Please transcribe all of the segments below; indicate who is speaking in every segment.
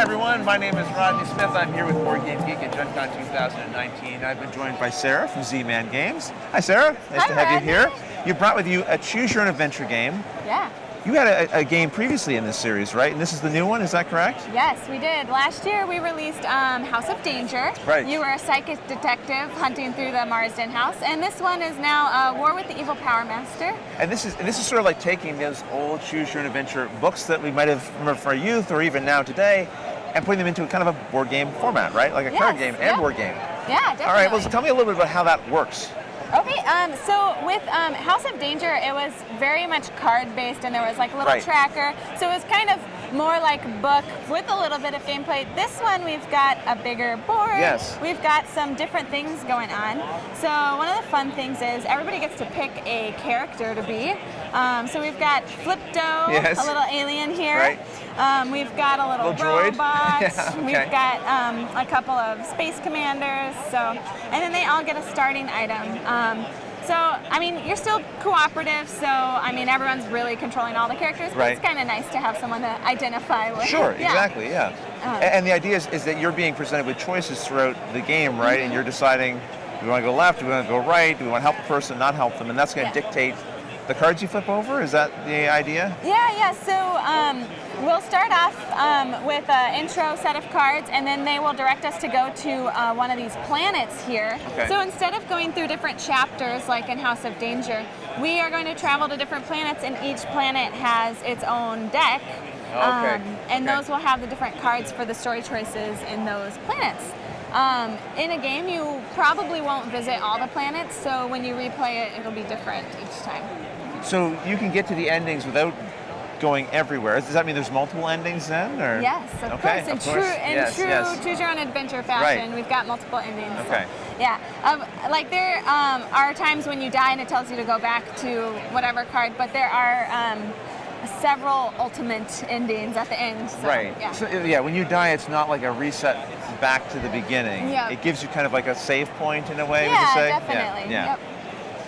Speaker 1: everyone, my name is Rodney Smith. I'm here with BoardGameGeek at Gen Con 2019. I've been joined by Sarah from Z-Man Games. Hi Sarah, nice to have
Speaker 2: Rodney.
Speaker 1: you here. You brought with you a choose your own adventure game.
Speaker 2: Yeah.
Speaker 1: You had a game previously in this series, right? And this is the new one, is that correct?
Speaker 2: Yes, we did. Last year we released House of Danger.
Speaker 1: Right.
Speaker 2: You were a psychic detective hunting through the Marsden house, and this one is now War with the Evil Power Master.
Speaker 1: And this is sort of like taking those old choose your own adventure books that we might have remembered from our youth or even now today, and putting them into kind of a board game format, right? Like a card game and board game.
Speaker 2: Yeah, definitely.
Speaker 1: All right, well, so tell me a little bit about how that works.
Speaker 2: Okay, so with House of Danger, it was very much card-based, and there was like a little tracker. So it was kind of more like a book with a little bit of gameplay. This one, we've got a bigger board.
Speaker 1: Yes.
Speaker 2: We've got some different things going on. So one of the fun things is everybody gets to pick a character to be. So we've got Flipto, a little alien here.
Speaker 1: Right.
Speaker 2: We've got a little
Speaker 1: droid.
Speaker 2: robot.
Speaker 1: Yeah, okay.
Speaker 2: We've got a couple of space commanders. So, and then they all get a starting item. So, I mean, you're still cooperative, so, I mean, everyone's really controlling all the characters, but it's kind of nice to have someone to identify with.
Speaker 1: Sure, exactly, yeah. And the idea is that you're being presented with choices throughout the game, right? And you're deciding, do we want to go left, do we want to go right, do we want to help a person, not help them, and that's going to dictate the cards you flip over? Is that the idea?
Speaker 2: Yeah, so we'll start off with an intro set of cards, and then they will direct us to go to one of these planets here.
Speaker 1: Okay.
Speaker 2: So instead of going through different chapters like in House of Danger, we are going to travel to different planets, and each planet has its own deck. And those will have the different cards for the story choices in those planets. In a game, you probably won't visit all the planets, so when you replay it, it'll be different each time.
Speaker 1: So you can get to the endings without going everywhere. Does that mean there's multiple endings then? Or?
Speaker 2: Yes, of course. In true choose your own adventure fashion, we've got multiple endings.
Speaker 1: Okay.
Speaker 2: So, yeah. Like there are times when you die and it tells you to go back to whatever card, but there are several ultimate endings at the end. So,
Speaker 1: right.
Speaker 2: Yeah.
Speaker 1: So, yeah, when you die, it's not like a reset back to the beginning.
Speaker 2: Yeah.
Speaker 1: It gives you kind of like a save point in a way,
Speaker 2: yeah,
Speaker 1: would you say?
Speaker 2: Definitely.
Speaker 1: Yeah.
Speaker 2: Yep.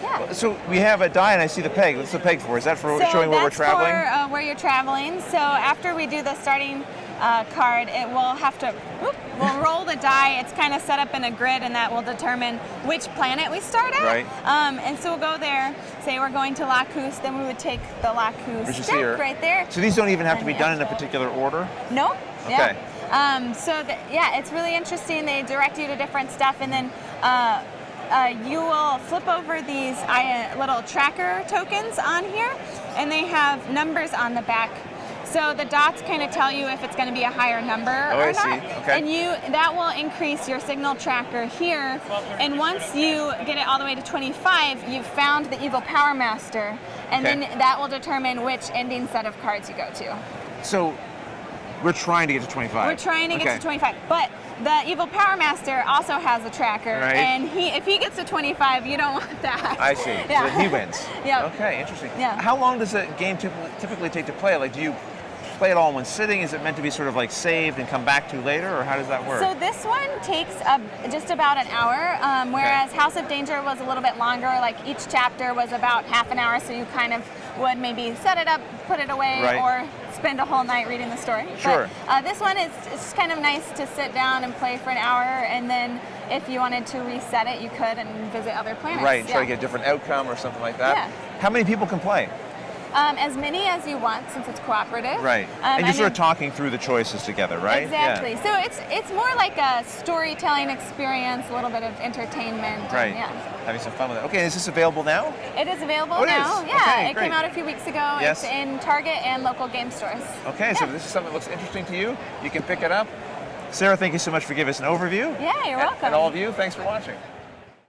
Speaker 2: Yeah.
Speaker 1: So we have a die and I see the peg. What's the peg for? Is that for showing where we're traveling?
Speaker 2: For where you're traveling. So after we do the starting card, it will have to, we'll roll the die. It's kind of set up in a grid, and that will determine which planet we start at.
Speaker 1: Right.
Speaker 2: And so we'll go there, say we're going to Lacus, then we would take the Lacus deck right there.
Speaker 1: So these don't even have to be done in a particular order?
Speaker 2: Nope.
Speaker 1: Okay.
Speaker 2: Yeah. It's really interesting. They direct you to different stuff, and then you will flip over these little tracker tokens on here, and they have numbers on the back. So the dots kind of tell you if it's going to be a higher number or not.
Speaker 1: Okay.
Speaker 2: And that will increase your signal tracker here. And once you get it all the way to 25, you've found the Evil Power Master, and then that will determine which ending set of cards you go to.
Speaker 1: So we're trying to get to 25.
Speaker 2: We're trying to get to 25, but the Evil Power Master also has a tracker, and if he gets to 25, you don't want that.
Speaker 1: I see.
Speaker 2: Yeah.
Speaker 1: So he wins.
Speaker 2: Yeah.
Speaker 1: Okay, interesting.
Speaker 2: Yeah.
Speaker 1: How long does a game typically take to play? Like, do you play it all in one sitting? Is it meant to be sort of like saved and come back to later, or how does that work?
Speaker 2: So this one takes just about an hour, whereas House of Danger was a little bit longer. Like each chapter was about half an hour, so you kind of would maybe set it up, put it away, or spend a whole night reading the story.
Speaker 1: Sure.
Speaker 2: But this one is kind of nice to sit down and play for an hour, and then if you wanted to reset it, you could and visit other planets.
Speaker 1: Right, try to get a different outcome or something like that.
Speaker 2: Yeah.
Speaker 1: How many people can play?
Speaker 2: As many as you want, since it's cooperative.
Speaker 1: Right. And you're sort of talking through the choices together, right?
Speaker 2: Exactly.
Speaker 1: Yeah.
Speaker 2: So it's more like a storytelling experience, a little bit of entertainment.
Speaker 1: Right.
Speaker 2: And,
Speaker 1: having some fun with it. Okay, is this available now?
Speaker 2: It is available
Speaker 1: It
Speaker 2: now.
Speaker 1: is?
Speaker 2: Yeah,
Speaker 1: Okay,
Speaker 2: it came out a few weeks ago.
Speaker 1: Yes.
Speaker 2: It's in Target and local game stores.
Speaker 1: Okay, so if this is something that looks interesting to you, you can pick it up. Sarah, thank you so much for giving us an overview.
Speaker 2: Yeah, you're welcome.
Speaker 1: And all of you, thanks for watching.